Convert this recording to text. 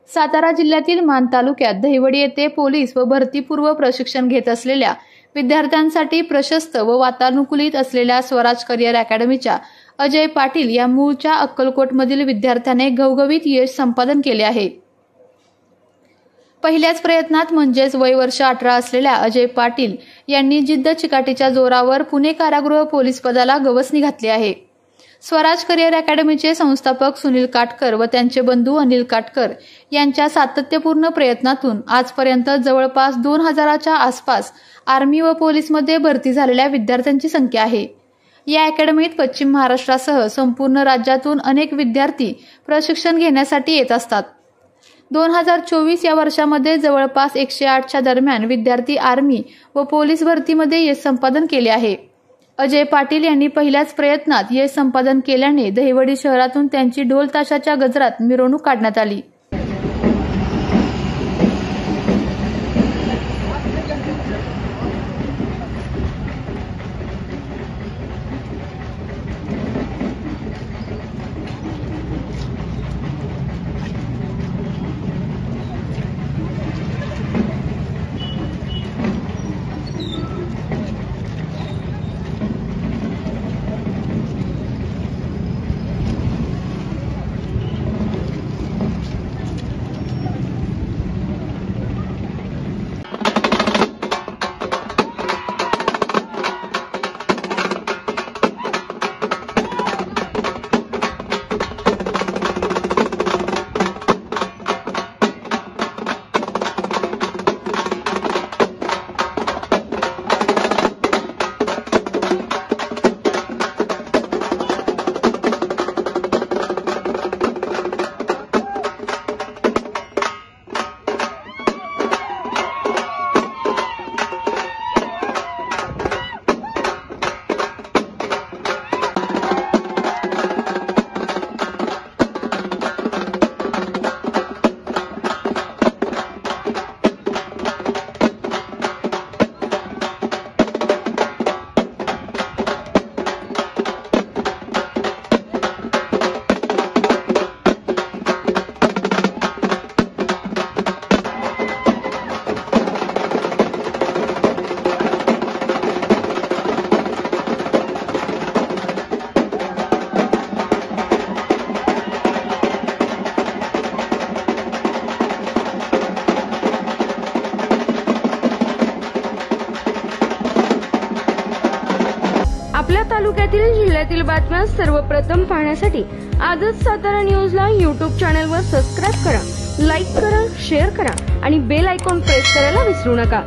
सातारा जिल्ह्यातील मान तालुक्यात दहिवडी येथे पोलीस व भरतीपूर्व प्रशिक्षण घेत असलेल्या विद्यार्थ्यांसाठी प्रशस्त व वातानुकूलित असलेल्या स्वराज करिअर अकॅडमीच्या अजय पाटील या मूळच्या अक्कलकोटमधील विद्यार्थ्याने घवघवीत यश संपादन केले आहे। पहिल्याच प्रयत्नात म्हणजेच वय वर्ष 18 असलेल्या अजय पाटील यांनी जिद्द चिकाटीच्या जोरावर पुणे कारागृह पोलीस पदाला गवसणी घातली आहे। स्वराज करिअर अकॅडमीचे संस्थापक सुनील काटकर व त्यांचे बंधू अनिल काटकर यांच्या सातत्यपूर्ण प्रयत्नातून आजपर्यंत जवळपास 2000च्या आसपास आर्मी व पोलीसमध्ये भरती झालेल्या विद्यार्थ्यांची संख्या आहे। या अकॅडमीत पश्चिम महाराष्ट्रासह संपूर्ण राज्यातून अनेक विद्यार्थी प्रशिक्षण घेण्यासाठी येत असतात। 2024 या वर्षामध्ये जवळपास 108च्या दरम्यान विद्यार्थी आर्मी व पोलीस भरतीमध्ये यश संपादन केले आहे। अजय पाटील यांनी पहिल्याच प्रयत्नात यश संपादन केल्याने दहिवडी शहरातून त्यांची ढोल ताशाच्या गजरात मिरवणूक काढण्यात आली। आपल्या तालुक्यातील जिल्ह्यातील बातम्या सर्वप्रथम पाहण्यासाठी आजच सातारा न्यूजला YouTube चॅनलवर सबस्क्राइब करा, लाईक करा, शेअर करा आणि बेल आयकॉन प्रेस करायला विसरू नका।